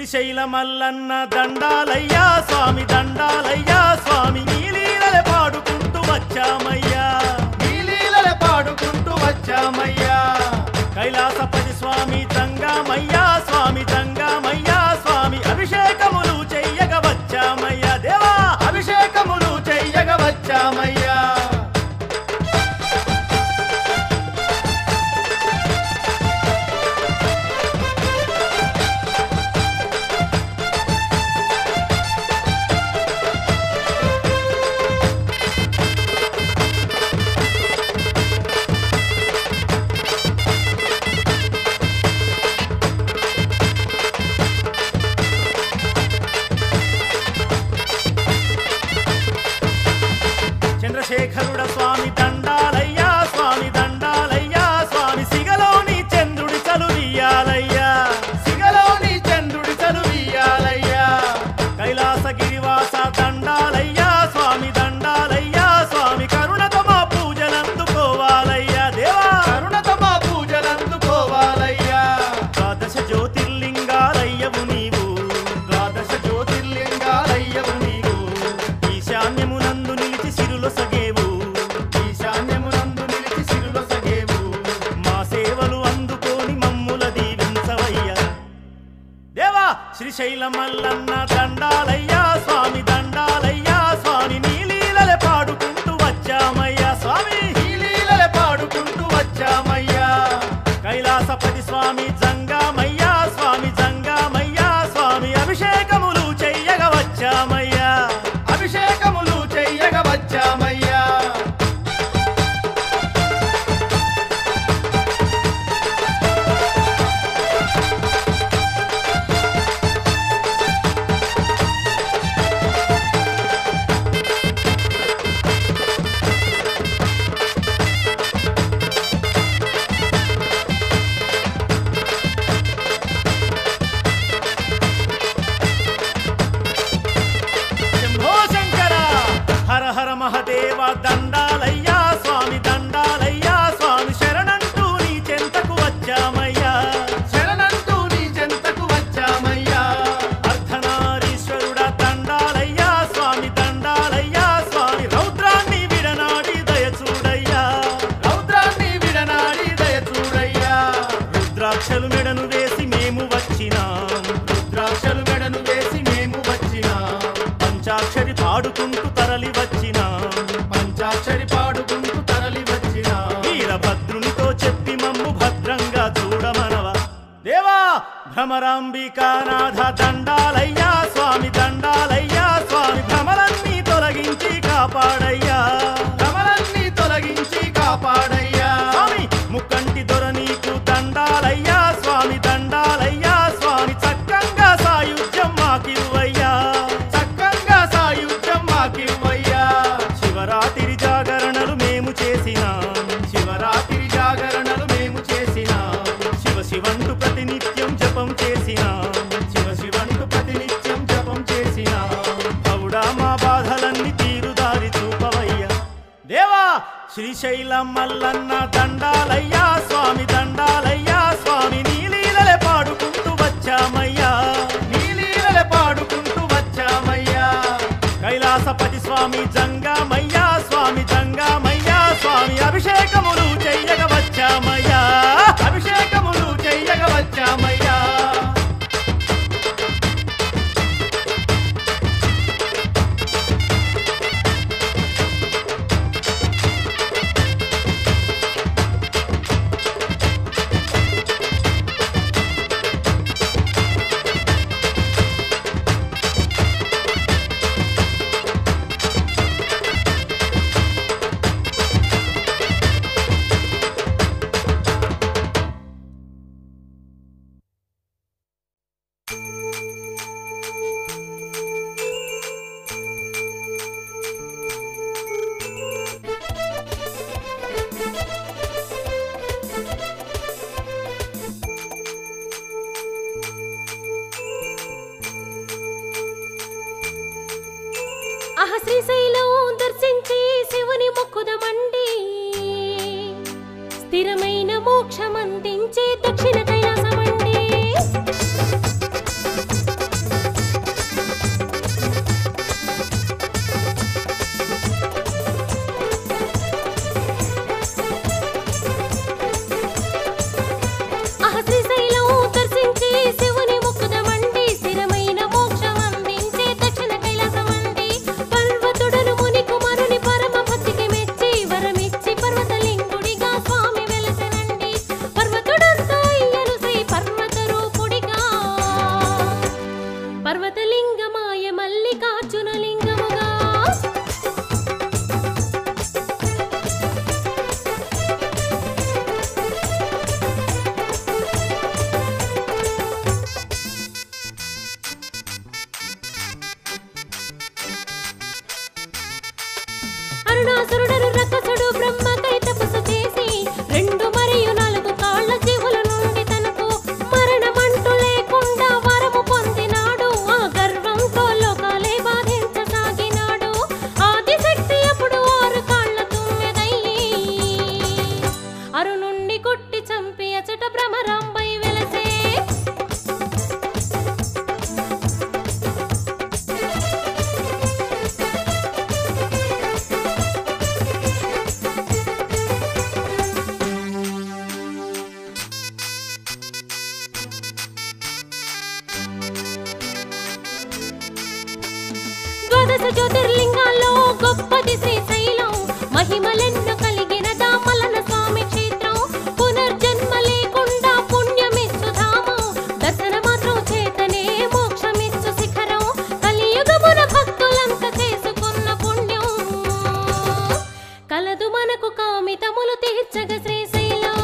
శ్రీశైల మల్లన్న దండాలయ్యా స్వామి దండాలయ్యా స్వామి నీలీలల పాడుకుంటూ వచ్చామయ్యా నీలీలల పాడుకుంటూ వచ్చామయ్యా కైలాసపతి స్వామి తంగామయ్యా స్వామి తంగామయ్యా స్వామి అభిషేకములు చెయ్యగ వచ్చామయ్యా దేవా అభిషేకములు చెయ్యగ వచ్చామయ్యా చంద్రశేఖరుడ స్వామి దండాలయ్యా స్వామి దండాలయ్యా స్వామి సిగలోని చంద్రుడి చలువియాలయ్యా సిగలోని చంద్రుడి చలువియాలయ్యా కైలాసగిరివాస దండాలయ్యా స్వామి దండాలయ్యా స్వామి కరుణతో మా పూజలందుకోవాలయ్యా దేవా కరుణతో మా పూజలందుకోవాలయ్యా ద్వాదశ జ్యోతిర్లింగాలయ్యవు నీవు ద్వాదశ జ్యోతిర్లింగాలయ్యవు నీవు ఈశాన్యమునందు నిలిచి సిరులొసగేవు ఈశాన్యమునందు నిలిచి సిరులొసగేవు మా సేవలు అందుకోని మమ్ముల దీవించవయ్యా దేవా శ్రీశైల మల్లన్న దండాలయ్యా స్వామి దండాలయ్యా స్వామి నీలీలల పాడుకుంటూ వచ్చామయ్యా స్వామి నీలీలల పాడుకుంటూ వచ్చామయ్యా కైలాసపతి స్వామి జంగామయ్యా స్వామి జంగామయ్యా స్వామి అభిషేకములు చెయ్యగ వచ్చామయ్యా అభిషేకములు చెయ్యగ వచ్చామయ్యా శంభో శంకర హర హర మహదేవ దండాలయ్యా స్వామి దండాలయ్యా స్వామి శరణంటూ నీ చెంతకు వచ్చామయ్యా శరణంటూ నీ చెంతకు వచ్చామయ్యా అర్ధనారీశ్వరుడ దండాలయ్యా స్వామి దండాలయ్యా స్వామి రౌద్రాన్ని విడనాడి దయచూడయ్యా రౌద్రాన్ని విడనాడి దయచూడయ్యా రుద్రాక్షలు మెడను వేసి మేము వచ్చినాం రుద్రాక్షలు మెడను వేసి మేము వచ్చినాం పంచాక్షరి పాడుకుంటూ తరలి వచ్చినా పంచాక్షరి పాడుకుంటూ తరలి వచ్చినా వీరభద్రునితో చెప్పి మమ్ము భద్రంగా చూడమనవా దేవా భ్రమరాంబికానాథ దండాలయ్యా స్వామి దండాలయ్యా స్వామి భ్రమలన్నీ తొలగించి కాపాడయ్యా భ్రమలన్నీ తొలగించి కాపాడయ్యా స్వామి ముక్కంటి దొర నీకు దండాలయ్యా స్వామి దండాలయ్యా స్వామి చక్కంగా సాయుధ్యం మాకివ్వయ్యా చక్కంగా సాయుధ్యం మాకివ్వయ్యా శివరాత్రి జాగరణలు మేము చేసినాం శివరాత్రి జాగరణలు మేము చేసినాం శివ శివంటూ ప్రతినిత్యం జపం చేసినాం శివ శివంటూ ప్రతినిత్యం జపం చేసినాం అవుడా మా బాధలన్నీ తీరుదారి చూపవయ్యా దేవా శ్రీశైల మల్లన్న దండాలయ్యా స్వామి దండాలయ్యా స్వామి నీలీలల పాడుకుంటూ వచ్చామయ్యా నీలీలల పాడుకుంటూ వచ్చామయ్యా కైలాసపతి స్వామి జంగామయ్యా స్వామి జంగామయ్యా స్వామి అభిషేకములు చెయ్యగ వచ్చామయ్యా అభిషేకములు చెయ్యగ వచ్చామయ్యా శ్రీశైలం దర్శించి శివుని మొక్కుదమండి స్థిరమైన మోక్షమందించే దక్షిణ కైలాసమండి కామితములు తీర్చగ శ్రీశైలం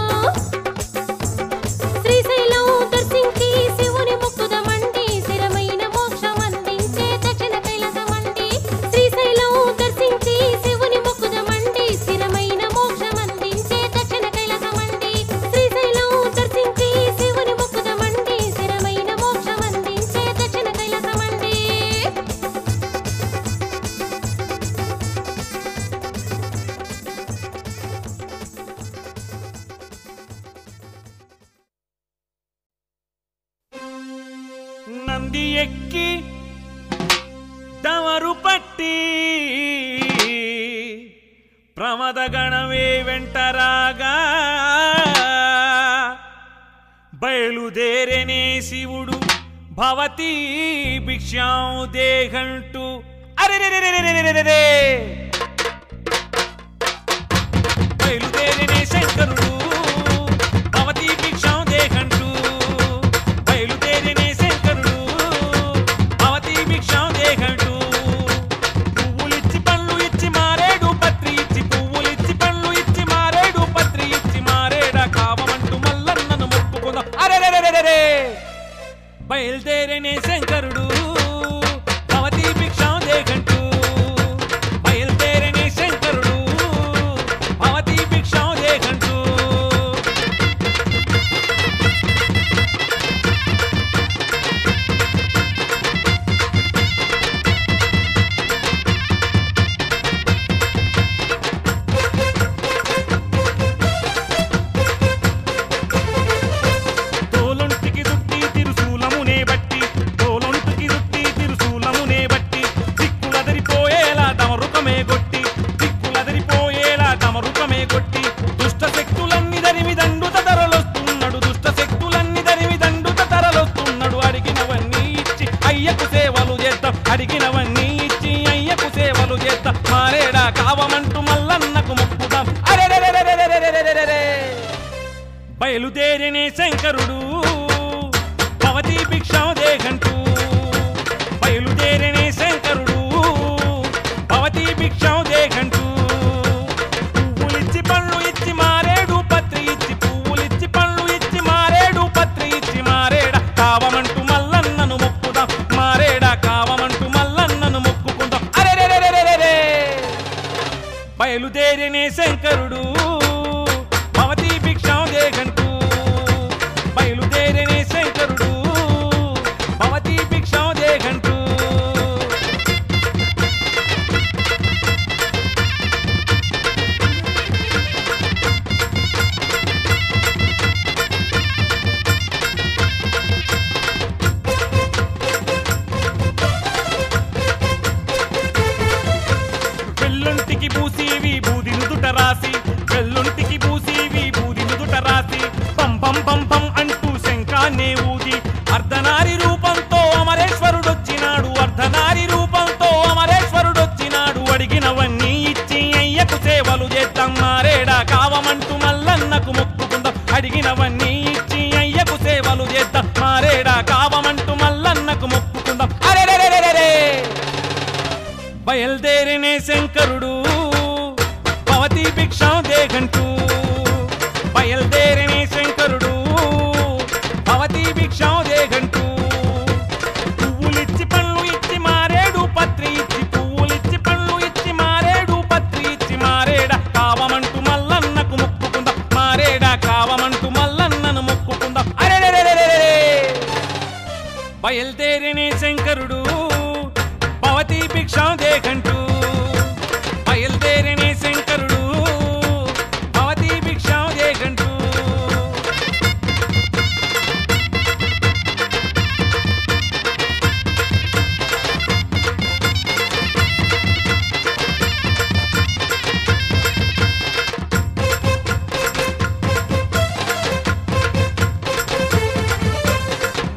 శ్రీశైలం దర్శించి శివుని మొక్కుదమండి స్థిరమైన మోక్షం అందించే దక్షిణ కైలాసమండి శ్రీశైలం దర్శించి శివుని మొక్కుదమండి స్థిరమైన మోక్షం అందించే దక్షిణ కైలాసమండి శ్రీశైలం దర్శించి శివుని మొక్కుదమండి స్థిరమైన మోక్షం అందించే దక్షిణ కైలాసమండి నంది ఎక్కి దవరు పట్టి ప్రమదగణమే వెంటరాగా బయలుదేరనే శివుడు భవతి భిక్షాం దేహంటూ అరెరెరెరెరెరెరెరెరె బయలుదేరనే శంకరుడు భవతి భిక్షాం దేహంటూ బయలుదేరనే శంకరుడు భవతి భిక్షాం దేహంటూ పువ్వులిచ్చి పళ్ళు ఇచ్చి మారేడు పత్రి ఇచ్చి పువ్వులిచ్చి పళ్ళు ఇచ్చి మారేడు పత్రి ఇచ్చి మారేడ కావమంటూ మల్లన్నను మొక్కుకుందాం అరెరెరెరెరె బయలుదేరనే శంకరుడు భవతి భిక్షాం దేహంటూ బయలుదేరనే శంకరుడు భవతి భిక్షాం దేహంటూ తోలొంటికి దుట్టి తిరుశూలమునే బట్టి తోలొంటికి దుట్టి తిరుశూలమునే బట్టి దిక్కులదరిపోయేలా దమరుకమే గొట్టి దిక్కులదరిపోయేలా దమరుకమే గొట్టి దుష్ట శక్తులన్నీ దరిమి దండుత తరలొస్తున్నాడు దుష్ట శక్తులన్నీ దరిమి దండుత తరలొస్తున్నాడు అడిగినవన్నీ ఇచ్చి అయ్యకు సేవలు చేద్దాం అడిగినవన్నీ ఇచ్చి అయ్యకు సేవలు చేద్దాం మారేడా కావమంటూ మల్లన్నకు మొక్కుదాం అరెరెరెరెరెరెరెరెరెరె బయలుదేరనే శంకరుడు భవతి భిక్షాం దేహంటూ బయలుదేరనే శంకరుడు భవతి భిక్షాం దేహంటూ పువ్వులిచ్చి పళ్ళు ఇచ్చి మారేడు పత్రి ఇచ్చి పువ్వులిచ్చి పళ్ళు ఇచ్చి మారేడు పత్రి ఇచ్చి మారేడ కావమంటూ మల్లన్నను మొక్కుదాం మారేడ కావమంటూ మల్లన్నను మొక్కుకుందాం అరెరెరెరెరెరె బయలుదేరనే శంకరుడు భవతి భిక్షాం దేహంటూ బయలుదేరనే శంకరుడు భవతి భిక్షాం దేహంటూ వెల్లుంటికి పూసివి బూది నుదుట రాసి వెల్లుంటికి పూసివి బూది నుదుట రాసి పం పం పం పం అంటూ శంఖాన్నే ఊది అర్ధనారి రూపంతో అమరేశ్వరుడొచ్చినాడు అర్ధనారి రూపంతో అమరేశ్వరుడొచ్చినాడు అడిగినవన్నీ ఇచ్చి అయ్యకు సేవలు చేద్దాం మారేడా కావమంటూ మల్లన్నకు మొక్కుకుందాం అడిగినవన్నీ ఇచ్చి అయ్యకు సేవలు చేద్దాం మారేడా కావమంటూ మల్లన్నకు మొక్కుకుందాం అరెరెరెరెరె బయలుదేరనే శంకరుడు భవతి భిక్షాం దేహంటూ బయలుదేరనే శంకరుడు భవతి భిక్షాం దేహంటూ పువ్వులిచ్చి పళ్ళు ఇచ్చి మారేడు పత్రి ఇచ్చి పువ్వులిచ్చి పళ్ళు ఇచ్చి మారేడు పత్రి ఇచ్చి మారేడ కావమంటూ మల్లన్నకు మొక్కుకుందాం మారేడ కావమంటూ మల్లన్నను మొక్కుకుందాం అరెరెరెరెరె బయలుదేరనే శంకరుడు భవతి భిక్షాం దేహంటూ బయలుదేరనే శంకరుడు భవతి భిక్షాం దేహంటూ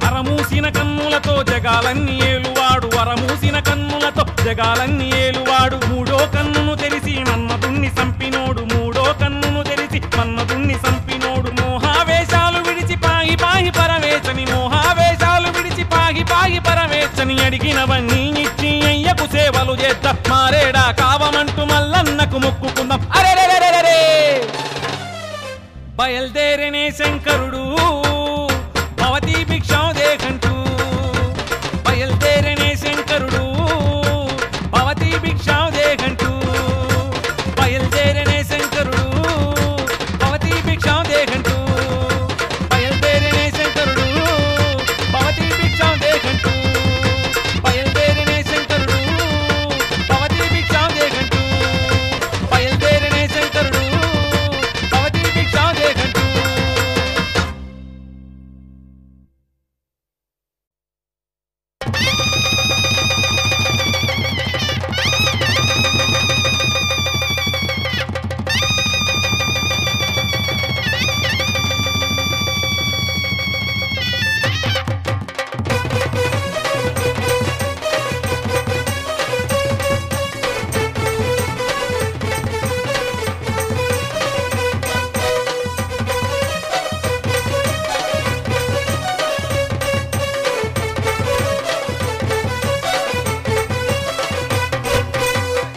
అరమూసిన కన్నులతో జగాలన్నీ ఏలువాడు అరమూసిన కన్నులతో జగాలన్నీ ఏలువాడు మూడో కన్నును తెరిసి మన్మధుణ్ణి సంపినోడు మూడో కన్నును తెరిసి మన్మధుణ్ణి సంపినోడు మోహావేశాలు విడిచి పాగి పాగి పరమేశని మోహావేశాలు విడిచి పాగి పాగి పరమేశని అడిగినవన్నీ ఇచ్చి అయ్యకు సేవలు చేద్దాం మారేడా కావమంటూ మల్లన్నకు మొక్కుకుందాం అరెరెరెరెరె బయల్దేరనే శంకరుడు భవతి భిక్షాం దేహంటూ బయల్దేరనే శంకరుడు భవతి భిక్షాం దేహంటూ బయల్దేరనే శంకరుడు భవతి భిక్షాం దేహంటూ బయల్దేరనే శంకరుడు భవతి భిక్షాం దేహంటూ బయల్దేరనే శంకరుడు భవతి భిక్షాం దేహంటూ బయల్దేరనే శంకరుడు భవతి భిక్షాం దేహంటూ.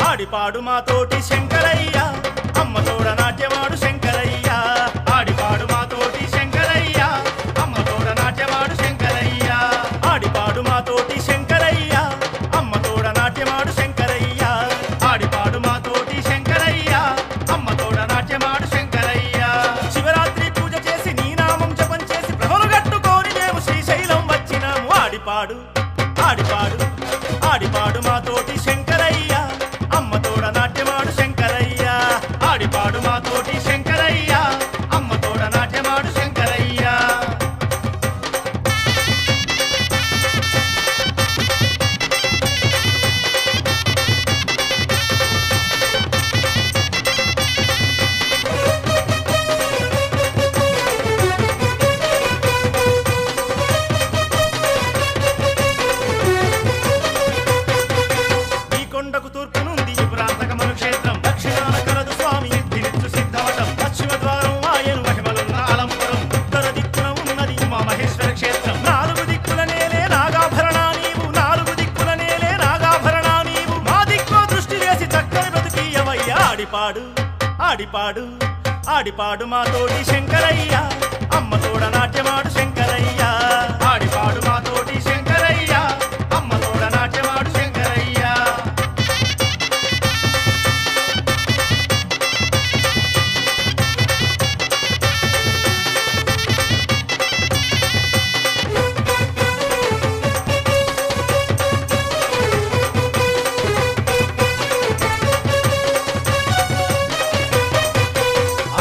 ఆడిపాడు మా తోటి శంకరయ్య అమ్మ తోడ నాట్యమాడు శంకరయ్య ఆడిపాడు మా తోటి శంకరయ్య అమ్మ తోడ నాట్యమాడు శంకరయ్య ఆడిపాడు మా తోటి శంకరయ్య అమ్మ తోడ నాట్యమాడు శంకరయ్య ఆడిపాడు మా తోటి శంకరయ్య అమ్మ తోడ నాట్యమాడు శంకరయ్య శివరాత్రి పూజ చేసి నీ నామం జపం చేసి ప్రభలు కట్టుకొని మేము శ్రీశైలం వచ్చినాము ఆడిపాడు ఆడిపాడు ఆడిపాడు మా తోటి శంకరయ్య అమ్మ తోడ నాట్యమాడు శంకరయ్య ఆడిపాడు మా తోటి శంకరయ్య అమ్మ తోడ నాట్యమాడు శంకరయ్య. ఈ కొండకు తూర్పు నుండి ప్రాంతకమను క్షేత్రం దక్షిణాన కలదు స్వామి సిద్ధినిచ్చు సిద్ధవటం పశ్చిమ ద్వారం వాయను మహిమలున్న అలంపురం ఉత్తర దిక్కున ఉన్నది ఉమా మహేశ్వర క్షేత్రం నాలుగు దిక్కుల నేలే నాగాభరణ నీవు నాలుగు దిక్కుల నేలే నాగాభరణ నీవు మా దిక్కో దృష్టి వేసి చక్కని బ్రతుకీయవయ్య ఆడిపాడు ఆడిపాడు ఆడిపాడు మా తోటి శంకరయ్య అమ్మ తోడ నాట్యమాడు శంకరయ్య ఆడిపాడు మా తోటి శంకరయ్య అమ్మ తోడ నాట్యమాడు శంకరయ్య.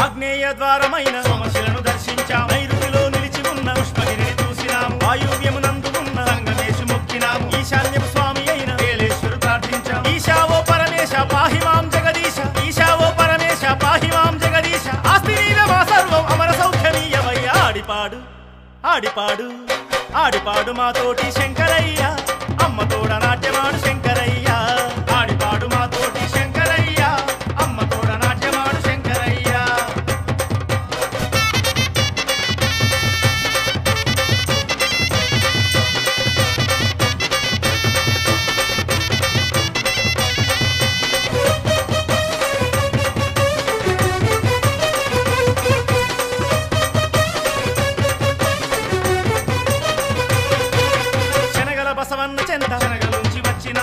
ఆగ్నేయ ద్వారమైన సమస్యలను దర్శించాం నైరుతిలో నిలిచి ఉన్న పుష్పగిరిని చూసినాము వాయువ్యమునందు ఉన్న సంగమేశు మొక్కినాము ఈశాన్యపు స్వామి అయిన వేలేశ్వరు ప్రార్థించాం ఈశావో పరమేశ పాహిమాం జగదీశ ఈశావో పరమేశ పాహిమాం జగదీశ ఆస్తి నీవే మా సర్వం అమర సౌఖ్యమీయవయ్య ఆడిపాడు ఆడిపాడు ఆడిపాడు మా తోటి శంకరయ్య అమ్మ తోడ నాట్యమాడు శంకరయ్య ఆడిపాడు మా తోటి శంకరయ్య అమ్మ తోడ నాట్యమాడు శంకరయ్య. శనగల బసవన్న చెంత శనగలుంచి వచ్చిన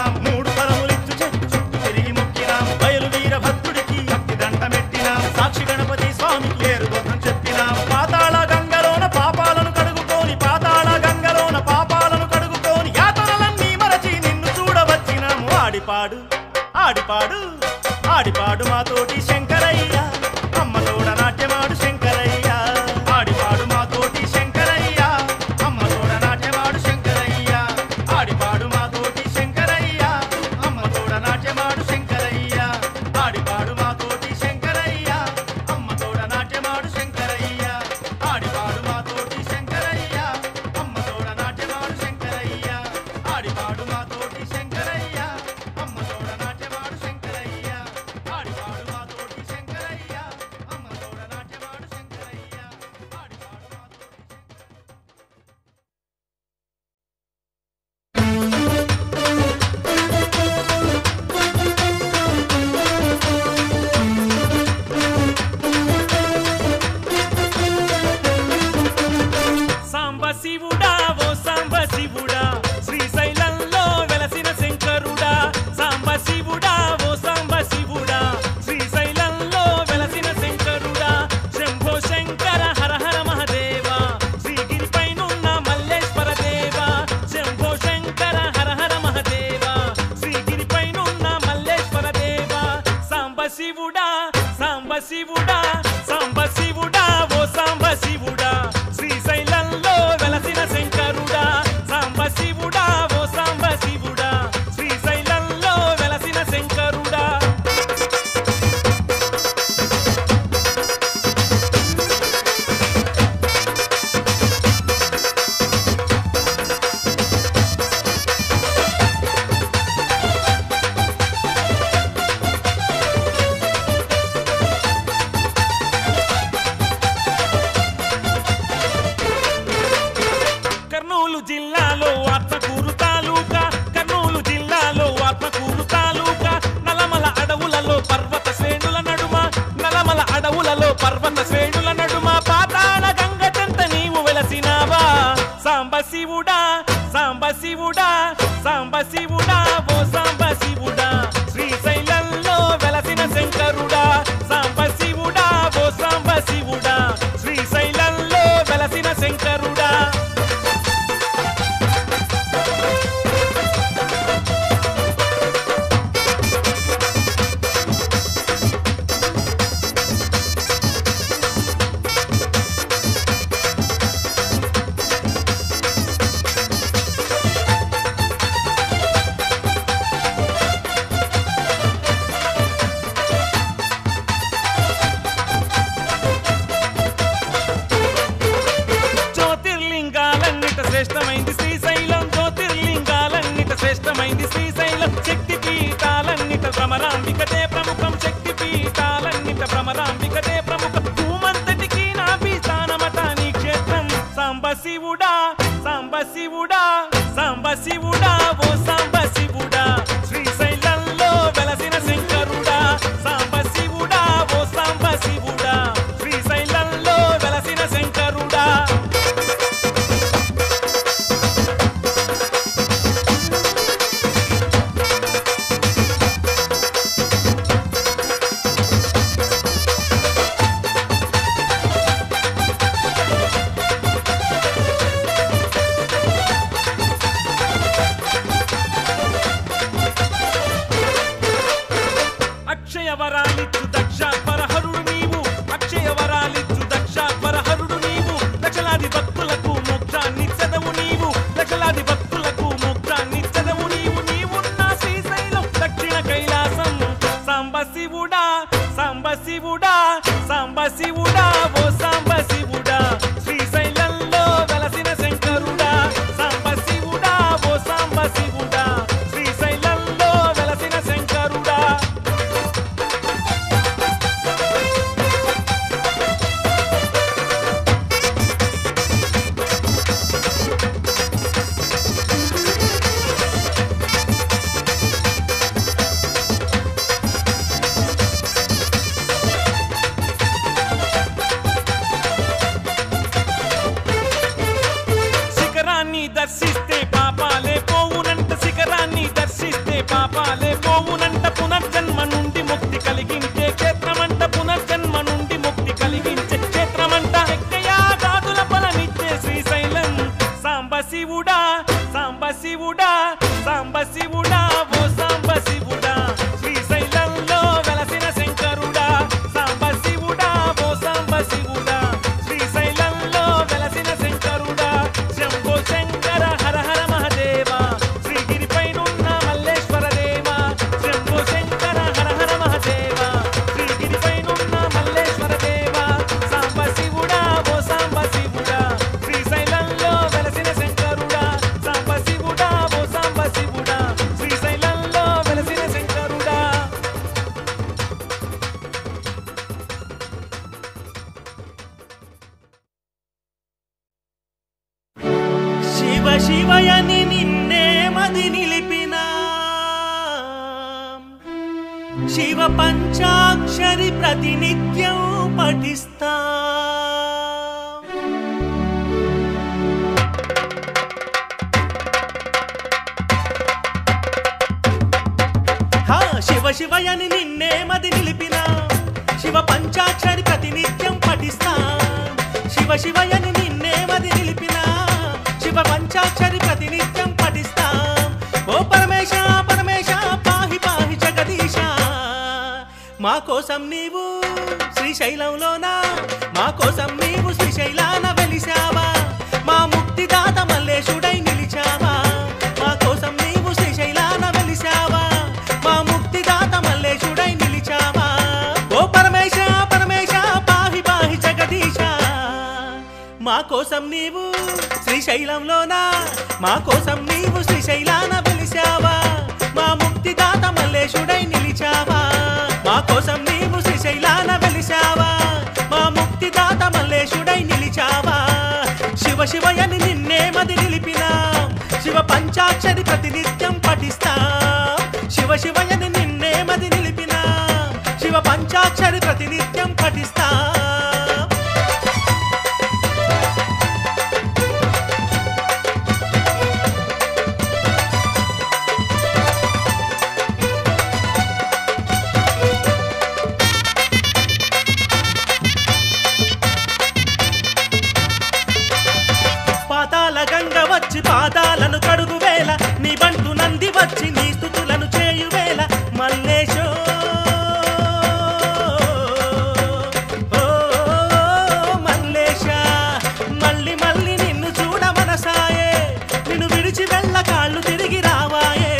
శివుడా సాంబ శివుడా ఓ సాంబ శివుడా శ్రీశైలంలో వెలసిన శంకరుడా సాంబ శివుడా ఓ సాంబ శివుడా శ్రీశైలంలో వెలసిన శంకరుడా కర్నూలు జిల్లాలో ఆత్మకూరు తాలూకా కర్నూలు జిల్లాలో ఆత్మకూరు తాలూకా నలమల అడవులలో పర్వత శ్రేణుల నడుమ నలమల అడవులలో పర్వత శ్రేణుల నడుమ పాతాళ గంగ చెంత నీవు వెలసినావా సాంబ శివుడా సాంబ శివుడా సాంబ శివుడా ఓ సాంబ శివుడా శ్రీశైలంలో వెలసిన శంకరుడా సాంబ శివుడా ఓ సాంబ శివుడా శ్రీశైలంలో వెలసిన శంకరుడా జ్యోతిర్లింగాలన్నిట శ్రేష్టమైంది శ్రీశైలం జ్యోతిర్లింగాలన్నిట శ్రేష్టమైంది శ్రీశైలం శక్తి పీఠాలన్నిట భ్రమరాంబికతే ప్రముఖం శక్తి పీఠాలన్నిట భ్రమరాంబికతే ప్రముఖం భూమంతటికి నా పీఠానమట నీ క్షేత్రం సాంబ శివుడా సాంబ శివుడా సాంబ శివుడా ఓ సాంబ శివుడా శ్రీశైలంలో వెలసిన శంకరుడా సాంబ శివుడా ఓ సాంబ శివుడా శ్రీశైలంలో వెలసిన శంకరుడా అక్షయ వరాలిచ్చు దక్షాత్వరహరుడు నీవు అక్షయ వరాలిచ్చు దక్షాత్వరహరుడు నీవు లక్షలాది భక్తులకు మోక్షాన్నిచ్చదవు నీవు లక్షలాది భక్తులకు మోక్షాన్నిచ్చదవు నీవు నీవున్న శ్రీశైలం దక్షిణ కైలాసం సాంబ శివుడా సాంబ శివుడా సాంబ శివుడా ఓ సాంబ శివుడా శ్రీశైలంలో వెలసిన శంకరుడా సాంబ శివుడా ఓ సాంబ శివుడా శ్రీశైలంలో వెలసిన శంకరుడా శిఖరాన్ని దర్శిస్తే పాపాలే పోవునంట శిఖరాన్ని దర్శిస్తే పాపాలే పోవునంట పునర్జన్మ నుండి ముక్తి కలిగించే క్షేత్రమంట పునర్జన్మ నుండి ముక్తి కలిగించే క్షేత్రమంట యజ్ఞయాగాదుల ఫలమిచ్చే శ్రీశైలం సాంబ శివుడా సాంబ శివుడా సాంబ శివుడా ఓ సాంబ శివుడా శ్రీశైలంలో వెలసిన శంకరుడా సాంబ శివుడా ఓ సాంబ శివుడా శ్రీశైలంలో వెలసిన శంకరుడా శంభో శంకర హర హర మహదేవ శ్రీగిరిపైనున్న మల్లేశ్వర దేవ శంభో శంకర హర హర మహదేవ శ్రీగిరిపైనున్న మల్లేశ్వర దేవ సాంబ శివుడా ఓ సాంబ శివుడా శ్రీశైలంలో వెలసిన శంకరుడా సాంబ శివుడా ఓ సాంబ శివుడా శ్రీశైలంలో వెలసిన శంకరుడా శివ శివయని నిన్నే మది నిలిపిన శివ పంచాక్షరి ప్రతినిత్యం పఠిస్తా శివ శివయని నిన్నే మది నిలిపిన శివ పంచాక్షరి ప్రతినిత్యం పఠిస్తా శివ శివయని నిన్నే మది నిలిపిన శివ పంచాక్షరి ప్రతినిత్యం పఠిస్తా ఓ పరమేశ పరమేశ పాహి పాహి జగదీశ మా కోసం నీవు శ్రీశైలంలోన మా కోసం నీవు శ్రీశైలాన వెలిసావా మా ముక్తిదాత మల్లేశుడై నిలిచావా మా కోసం నీవు శ్రీశైలాన వెలిసావా మా ముక్తిదాత మల్లేశుడై నిలిచావా ఓ పరమేశ పరమేశ పాహి పాహి జగదీశ మా కోసం నీవు శ్రీశైలంలోన మా కోసం నీవు శ్రీశైలాన వెలిసావా మా ముక్తిదాత మల్లేశుడై నిలిచావా మా కోసం నీవు శ్రీశైలాన వెలిసావా మా ముక్తిదాత మల్లేశుడై నిలిచావా శివ శివయని నిన్నే మది నిలిపినా శివ పంచాక్షరి ప్రతినిత్యం పఠిస్తా శివ శివయని నిన్నే మది నిలిపినా శివ పంచాక్షరి ప్రతినిత్యం పఠిస్తా వచ్చి పాదాలను కడుగువేళ నీ బంటు నంది వచ్చి నీ స్తుతులను చేయువేళ మల్లేశో మల్లేశ మళ్ళీ మళ్ళీ నిన్ను చూడ మనసాయే నిన్ను విడిచి వెళ్ళ కాళ్ళు తిరిగి రావాయే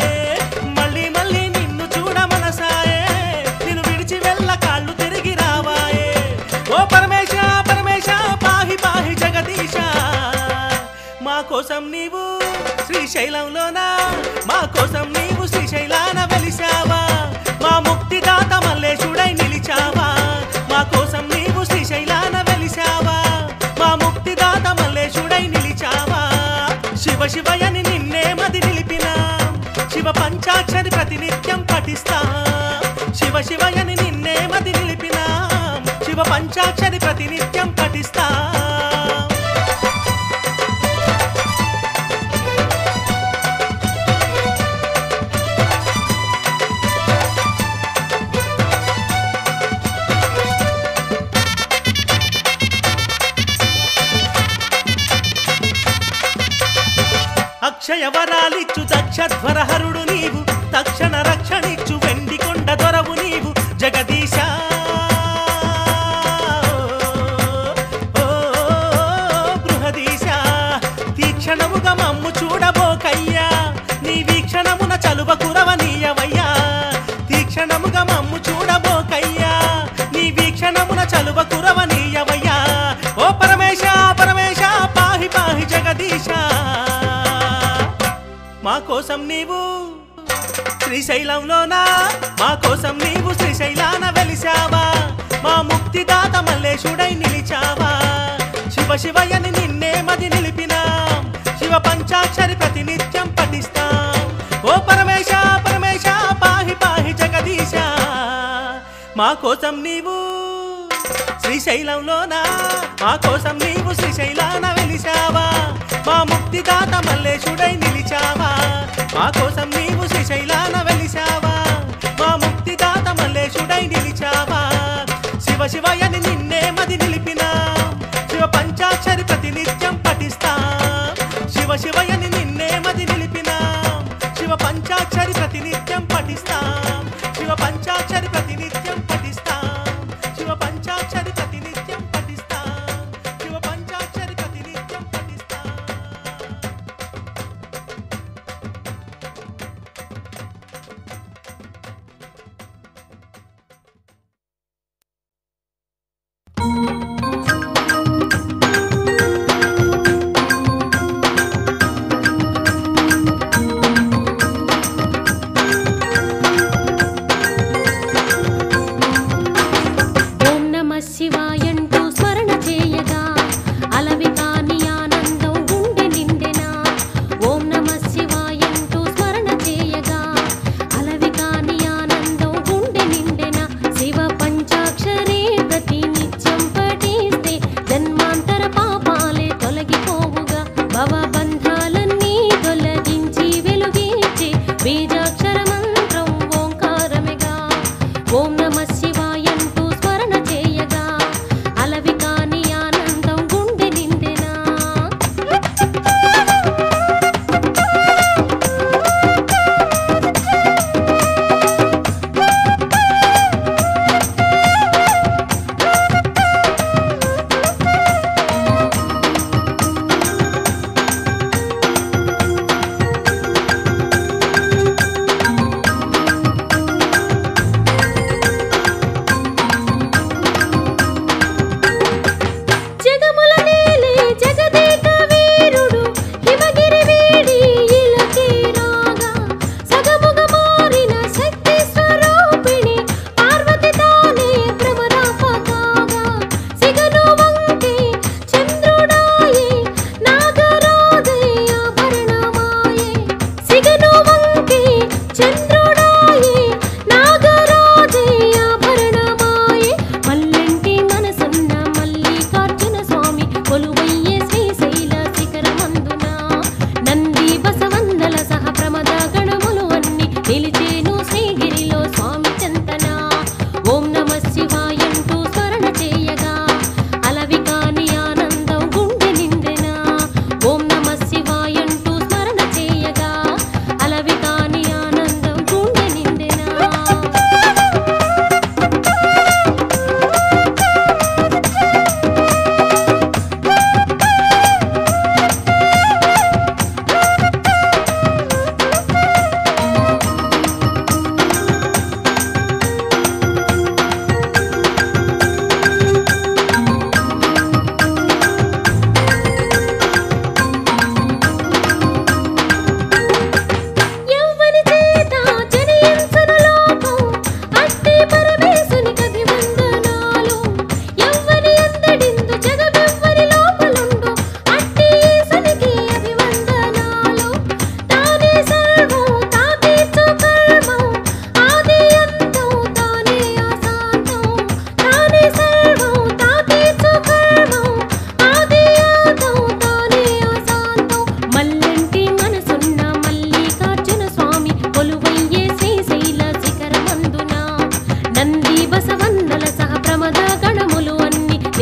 మళ్ళీ మళ్ళీ నిన్ను చూడ మనసాయే నిన్ను విడిచి వెళ్ళ కాళ్ళు తిరిగి రావాయే ఓ పరమేశ పరమేశ పాహి పాహి జగదీశ మా కోసం నీవు శ్రీశైలంలోన మా కోసం నీవు శ్రీశైలాన వెలిసావా మా ముక్తిదాత మల్లేశుడై నిలిచావా మా కోసం నీవు శ్రీశైలాన వెలిసావా మా ముక్తిదాత మల్లేశుడై నిలిచావా శివ శివయని నిన్నే మది నిలిపినా శివ పంచాక్షరి ప్రతినిత్యం పఠిస్తా శివ శివయని నిన్నే మది నిలిపినా శివ పంచాక్షరి ప్రతినిత్యం పఠిస్తా అక్షయ వరాలిచ్చు దక్షధ్వరహరుడు నీవు తక్షణ రక్షణిచ్చు వెండి కొండ దొరవు నీవు జగదీశ బృహదీశ తీక్షణముగా మమ్ము చూడబోకయ్యా నీ వీక్షణమున చలువ కురవనీయవయ్యా తీక్షణముగా మమ్ము చూడబోకయ్యా నీ వీక్షణమున చలువ కురవనీయవయ్యా ఓ పరమేశ పరమేశ పాహి పాహి జగదీశ మా కోసం నీవు శ్రీశైలంలోన మా కోసం నీవు శ్రీశైలాన వెలిసావా మా ముక్తిదాత మల్లేశుడై నిలిచావా శివ శివయని నిన్నే మది నిలిపినా శివ పంచాక్షరి ప్రతినిత్యం పఠిస్తాం ఓ పరమేశ పరమేశ పాహి పాహి జగదీశ మా కోసం నీవు శ్రీశైలంలోన మా కోసం నీవు శ్రీశైలాన వెలిసావా మా ముక్తిదాత మల్లేశుడై నిలిచావా మా కోసం నీవు శ్రీశైలాన వెలిసావా మా ముక్తిదాత మల్లేశుడై నిలిచావా శివ శివయని నిన్నే మది నిలిపినా శివ పంచాక్షరి ప్రతినిత్యం పఠిస్తా శివ శివయని నిన్నే మది నిలిపినా శివ పంచాక్షరి ప్రతినిత్యం పఠిస్తా శివ పంచాక్షరి ప్రతినిత్యం పఠిస్తా శివ పంచాక్షరి ప్రతినిత్యం పఠిస్తా శివ పంచాక్షరి ప్రతినిత్యం పఠిస్తా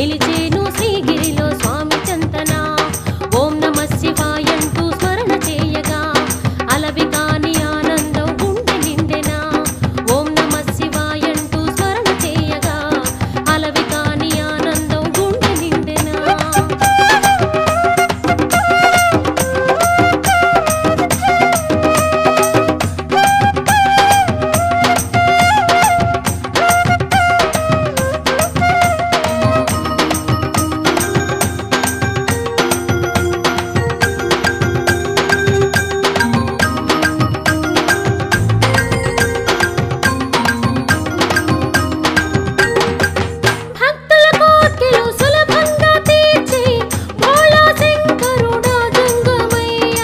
నిలిచేను శ్రీగిరిలో స్వామి చంతన ఓం నమః శివాయంటూ స్మరణ చేయగా అలవి కాని ఆనందం గుండె నిండెనా ఓం నమః శివాయంటూ స్మరణ చేయగా అలవి కాని ఆనందం గుండె నిండెనా భక్తుల కోర్కెలు సులభంగా తీర్చి భోళా శంకరుడా జంగమయ్య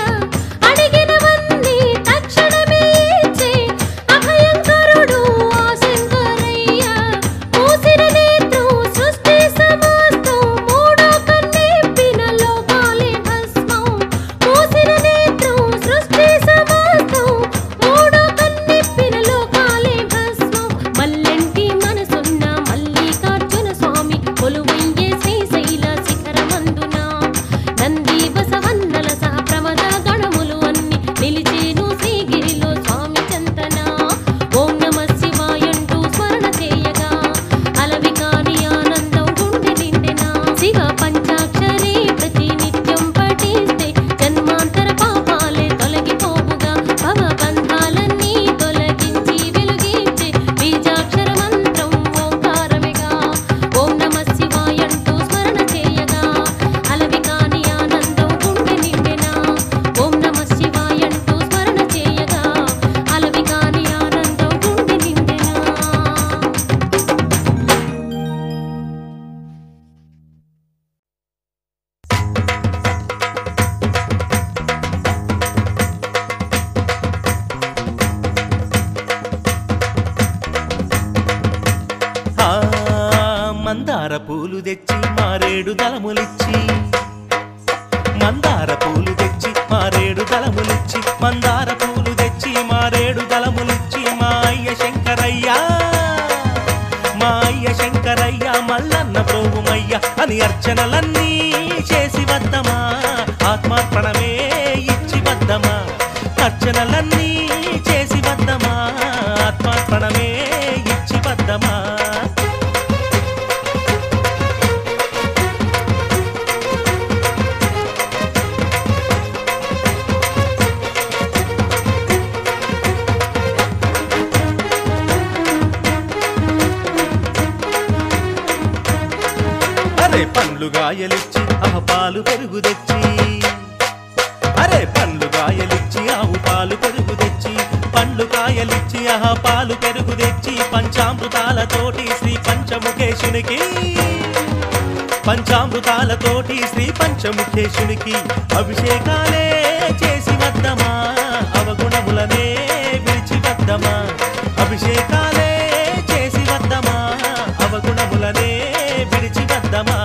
అడిగినవన్నీ తక్షణమే ఇచ్చే అభయంకరుడు ఆ శంకరయ్య మూసిన నేత్రం సృష్టి సమస్తం మూడో కన్నిప్పిన లోకాలే భస్మం మూసిన నేత్రం సృష్టి సమస్తం మూడో కన్నిప్పిన లోకాలే భస్మం మల్లెంటి మనసున్న మల్లికార్జున స్వామి కొలువయ్యే శ్రీశైల శిఖరమందున నంది బసవన్నల సహ ప్రమద గణములు అన్ని నిలిచేను శ్రీగిరిలో స్వామి చంతన ఓం నమః శివాయంటూ స్మరణ చేయగా అలవి కాని ఆనందం గుండె నిండెనా శివ పంచాక్షరి ప్రతి నిత్యం పఠిస్తే జన్మాంతర పాపాలే తొలగిపోవుగా భవ బంధాలన్నీ తొలగించి వెలుగించే బీజాక్షర మంత్రం ఓంకారమేగా ఓం నమః శివాయంటూ స్మరణ చేయగా అలవి కాని ఆనందం గుండె నిండెనా ఓం నమః శివాయంటూ స్మరణ చేయగా అలవి కాని ఆనందం గుండె నిండెనా ఆ మందార పూలు తెచ్చి మారేడు దళములిచ్చి మందార పూలు తెచ్చి మారేడు దళములిచ్చి మందార పూలు తెచ్చి మారేడు దళములిచ్చి మా అయ్య శంకరయ్య మా అయ్య శంకరయ్య మల్లన్న ప్రోగుమయ్య అని అర్చనలన్నీ చేసి వద్దమా ఆత్మార్పణమే ఇచ్చి వద్దమా అర్చనలన్నీ చేసి వద్దమా ఆత్మార్పణమే ఇచ్చి వద్దమా అరే పండ్లు గాయలిచ్చి ఆవు పాలు పెరుగు తెచ్చి అరే పండ్లు గాయలిచ్చి ఆవు పాలు పెరుగు తెచ్చి పండ్లు కాయలిచ్చి ఆహా పాలు పెరుగు తెచ్చి పంచామృతాలతోటి శ్రీ పంచముఖేశునికి పంచామృతాలతోటి శ్రీ పంచముఖేశునికి అభిషేకాలే చేసి వద్దమా అవగుణములనే విడిచి వద్దమా అభిషేకాలే చేసి వద్దమా అవగుణములనే విడిచి వద్దమా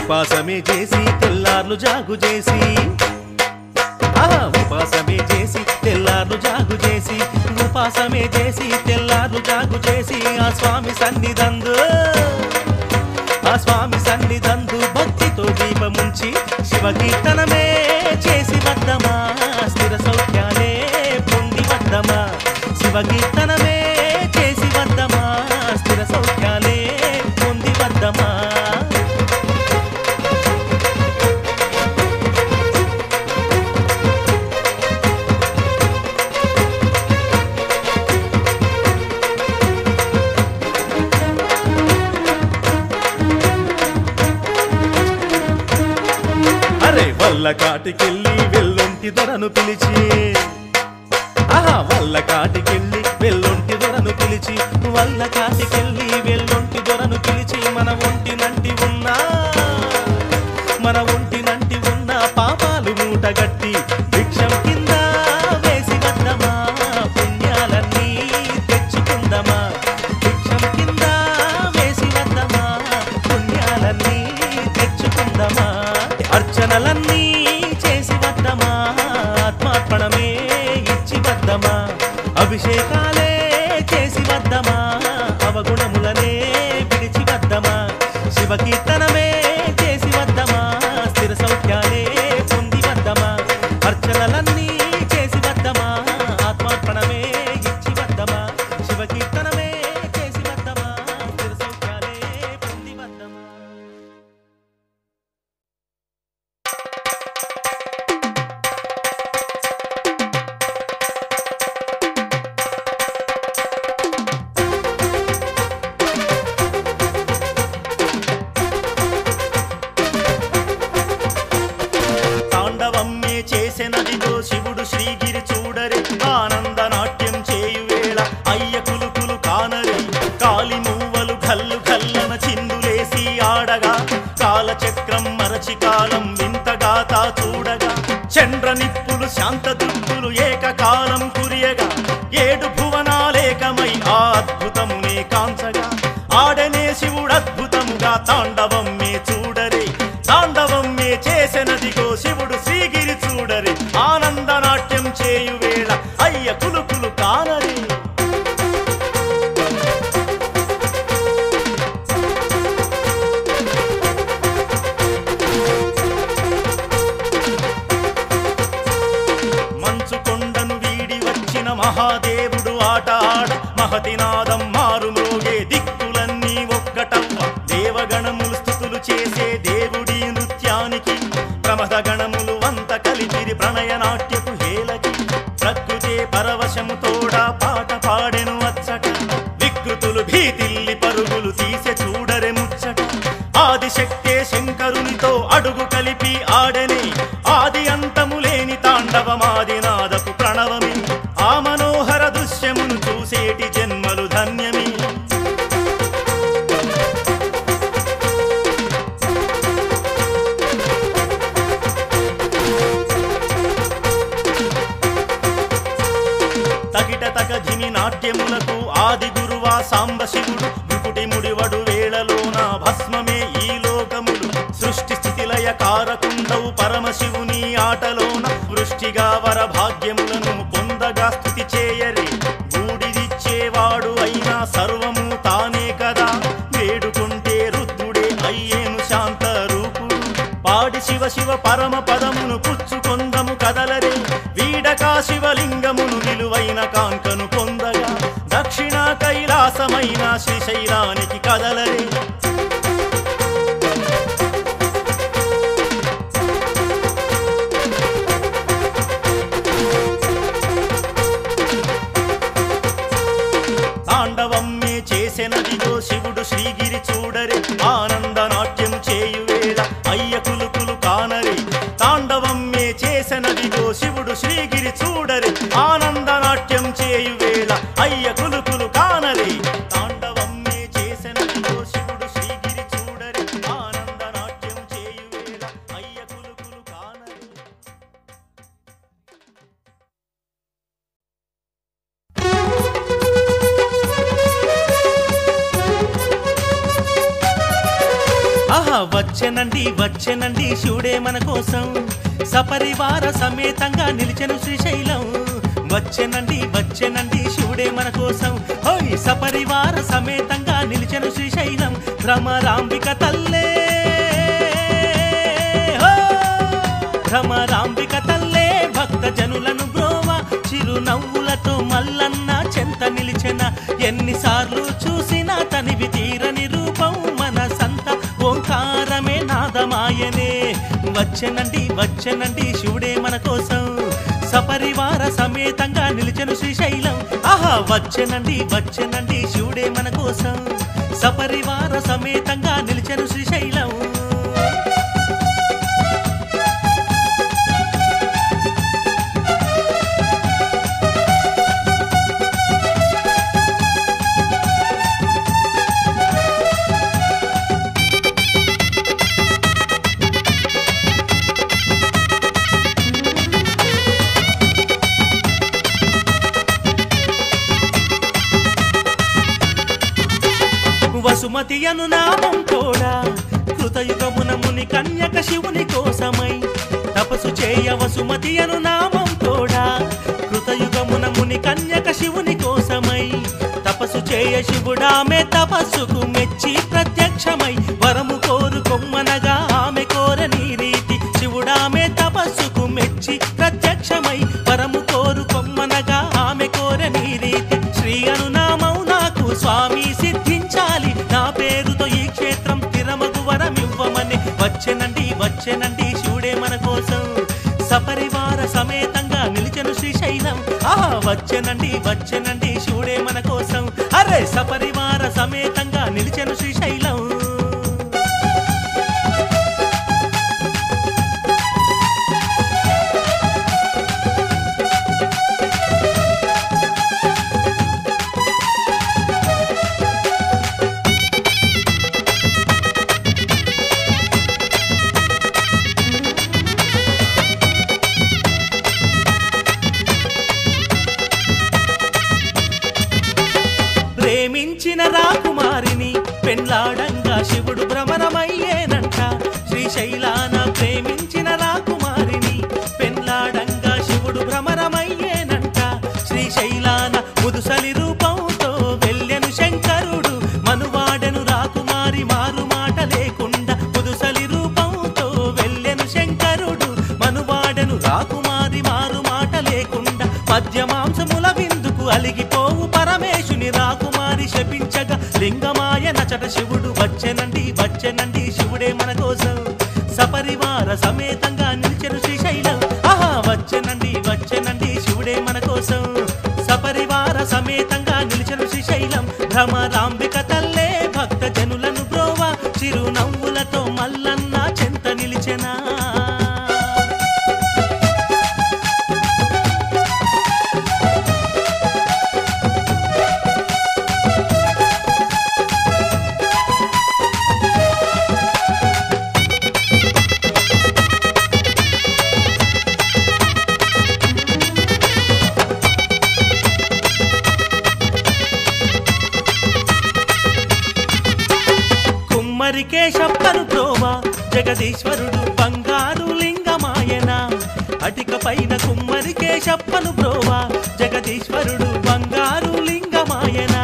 ఉపాసమే చేసి తెల్లార్లు జాగు చేసి ఉపాసమే చేసి తెల్లార్లు జాగు చేసి ఉపాసమే చేసి తెల్లార్లు జాగు చేసి ఆ స్వామి సన్నిధందు భక్తితో దీపముంచి శివకీర్తనమే చేసి వద్దమా స్థిర సౌఖ్యాలే పొంది వద్దమా శివకీర్తనమే చేసి వద్దమా స్థిర సౌఖ్యాలే పొంది వద్దమా వల్ల కాటికెళ్ళి వెల్లుంటి దొరను పిలిచి వల్ల కాటికెళ్ళి వెల్లుంటి దొరను పిలిచి వల్ల కాటికెళ్ళి వెల్లుంటి దొరను పిలిచి మన ఒంటినంటి ఉన్న పాపాలు మూటగట్టి భిక్షం కింద వేసి వద్దమా పుణ్యాలన్నీ తెచ్చుకుందమా భిక్షం కింద బాధలనే విడిచి వద్దమా శివ కీర్తనమే చేసి వద్దమా స్థిర సౌఖ్యాలే పొంది వద్దమా అర్చనలన్నీ చేసి వద్దమా ఆత్మార్పణమే ఇచ్చి వద్దమా శివ కీర్తనమే చేసి వద్దమా స్థిర సౌఖ్యాలే పొంది వద్దమా. తాండవమ్మే చేసెనదిగో శివుడు శ్రీగిరి చూడరే ఆనంద నాట్యం చేయువేళ అయ్య కులుకులు కానరే కాలి మూవలు గల్లు గల్లన చిందులేసి ఆడగా కాలచక్రం మరచి కాలం వింతగాతా చూడగా చండ్ర నిప్పులు శాంత దుప్పులు ఏకకాలం కురియగా ఏడు భువనాలేకమై ఆ అద్భుతమునే కాంచగా ఆడనే శివుడు అద్భుతముగా తాండవమ్మే చూడరే తాండవమ్మే చేసెనదిగో శివుడు శ్రీగిరి చూడరే ఆనంద నాట్యం చేయువేళ అయ్య కులుకులు కానరే. మంచు కొండను వీడి వచ్చిన మహాదేవుడు ఆట ఆడ మహతినాదం మారుమోగే దిక్కులన్నీ ఒక్కటవ్వ దేవగణములు స్థుతులు చేసే దేవుడి నృత్యానికి ప్రమద గణములు వంత కలిపిరి ప్రణయ నాట్యపు హేళకి ప్రకృతే పరవశము తోడా పాట పాడెను అచ్చట వికృతులు భీతిల్లి పరుగులు తీసె చూడరె ముచ్చట ఆదిశక్తే శంకరునితో అడుగు కలిపి ఆడెని ఆది అంతము లేని తాండవమాదినాదపు ప్రణవమి ఆ మనోహర దృశ్యమును చూసేటి జన్మలు ధన్యమి. తగిట తగధిమి నాట్యములకు ఆది గురువా సాంబ శివుడు వికుటి ముడివడు వేళలోన భస్మమే ఈ లోకములు సృష్టి స్థితిలయ కారకుండవు పరమశివుని ఆటలోన వృష్టిగా వర భాగ్యములను పొందగా స్థుతి చేయరే బూడిదిచ్చేవాడు అయినా సర్వము తానే కదా వేడుకుంటే రుద్రుడే అయ్యేను శాంత రూపుడు పాడి శివ శివ పరమ పదమును పుచ్చుకొందము కదలరే వీడకా శివలింగమును విలువైన కాంకను పొందగా దక్షిణ కైలాసమైన శ్రీశైలానికి కదలరే. తాండవమ్మే చేసెనదిగో శివుడు శ్రీగిరి చూడరే ఆనంద నాట్యం చేయువేళ అయ్య కులుకులు కానరే తాండవమ్మే చేసెనదిగో శివుడు శ్రీగిరి చూడరే ఆనంద నాట్యం చేయువేళ అయ్య కులుకులు కానరే తాండవమ్మే చేసెనదిగో శివుడు శ్రీగిరి చూడరే ఆనంద నాట్యం చేయువేళ అయ్య కులుకులు కానరే. ఆహా వచ్చెనండి వచ్చెనండి శివుడే మన కోసం సపరివార సమేతంగా నిలిచెను శ్రీశైలం వచ్చెనండి వచ్చెనండి శివుడే మన కోసం హోయ్ సపరివార సమేతంగా నిలిచెను శ్రీశైలం భ్రమరాంబిక తల్లే భ్రమరాంబిక తల్లే భక్త జనులను బ్రోవా చిరునవ్వులతో మల్లన్న చెంత నిలిచెన ఎన్నిసార్లు చూసినా తనివి తీరని రూపం మన సంత ఓంకారమే నాదమాయనే వచ్చెనండి వచ్చెనండి శివుడే మన కోసం సపరివార సమేతంగా నిలిచెను శ్రీశైలం ఆహా వచ్చెనండి వచ్చెనండి శివుడే మన కోసం సపరివార సమేతంగా నిలిచెను శ్రీశైలం. వసుమతి అను నామం తోడా కృతయుగమున ముని కన్యక శివుని కోసమై తపస్సు చేయ వసుమతి అను నామం తోడా కృతయుగమున ముని కన్యక శివుని కోసమై తపస్సు చేయ శివుడామె తపస్సుకు మెచ్చి ప్రత్యక్షమై వరము కోరు కొమ్మనగా ఆమె కోరని రీతి శివుడామె తపస్సుకు మెచ్చి ప్రత్యక్షమై వరము కోరు కొమ్మనగా ఆమె కోరని రీతి శ్రీ అనునామం నాకు స్వామి సిద్ధించాలి నా పేరుతో ఈ క్షేత్రం తిరమగు వరమివ్వమని వచ్చెనండి వచ్చెనండి శివుడే మన కోసం సపరివార సమేతంగా నిలిచెను శ్రీశైలం ఆహా వచ్చెనండి వచ్చెనండి శివుడే మన కోసం అరే సపరివార సమేతంగా నిలిచెను శ్రీశైలం ప్రేమించిన రాకుమారిని పెండ్లాడంగా శివుడు భ్రమరమయ్యేనంట శ్రీశైలాన ప్రేమించిన రాకుమారిని పెండ్లాడంగా శివుడు భ్రమరమయ్యేనంట శ్రీశైలాన ముదుసలి రూపంతో వెళ్ళెను శంకరుడు మనువాడెను రాకుమారి మారు మాట లేకుండా ముదుసలి రూపంతో వెళ్ళెను శంకరుడు మనువాడెను రాకుమారి మారు మాట లేకుండా పద్యమాంసముల విందుకు అలిగిపోవు పరమేశుని రాకుమారి శపించగా లింగమాయ నచట శివుడు వచ్చెనండి వచ్చెనండి శివుడే మన కోసం సపరివార సమేతంగా నిలిచెను శ్రీశైలం ఆహా వచ్చెనండి వచ్చెనండి శివుడే మన కోసం సపరివార సమేతంగా నిలిచెను శ్రీశైలం భ్రమరాంబిక తల్లే భక్త జనులను బ్రోవా చిరునవ్వులతో మల్లన్న చెంత నిలిచెనా కేశప్పను ప్రోవా జగదీశ్వరుడు బంగారు లింగమాయన అటిక పైన కుమ్మరి కేశప్పను ప్రోవా జగదీశ్వరుడు బంగారు లింగమాయన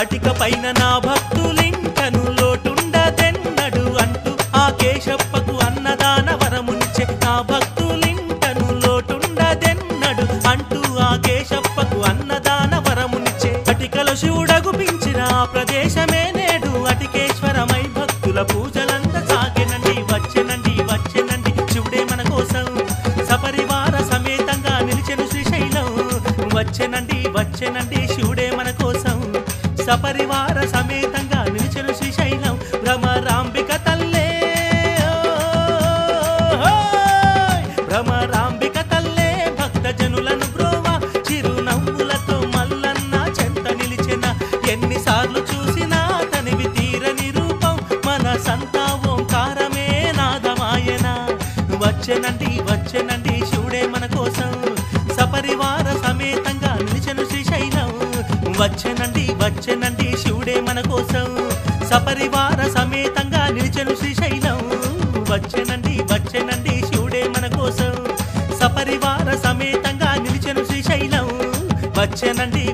అటిక పైన నా భక్తులింకను లోటుండదెన్నడు అంటూ ఆ కేశప్పకు అన్నదాన వరమునిచ్చే నా భక్తులింకను లోటుండదెన్నడు అంటూ ఆ కేశప్పకు అన్నదాన వరమునిచ్చే అటికలో శివుడగు పించిన ఆ ప్రదేశమే నేడు అటికేశ్వరమై భక్తుల పూజలంత సాగెనండి వచ్చెనండి వచ్చెనండి శివుడే మన కోసం సపరివార సమేతంగా నిలిచెను శ్రీశైలం వచ్చెనండి వచ్చెనండి శివుడే మన కోసం సపరివార సమేతంగా నిలిచెను శ్రీశైలం భ్రమరాంబిక తల్లే భ్రమరాంబిక తల్లే భక్త జనులను బ్రోవా చిరునవ్వులతో మల్లన్న చెంత నిలిచెన ఎన్నిసార్లు చూసినా తనివి తీరని రూపం మన సంతా ఓంకారమే నాదమాయన వచ్చెనండి వచ్చెనండి శివుడే మన కోసం సపరివార సమేతంగా నిలిచెను శ్రీశైలం వచ్చెనండి వచ్చెనండి శివుడే మన కోసం సపరివార సమేతంగా నిలిచెను శ్రీశైలం వచ్చెనండి వచ్చెనండి శివుడే మన కోసం సపరివార సమేతంగా నిలిచెను శ్రీశైలం వచ్చెనండి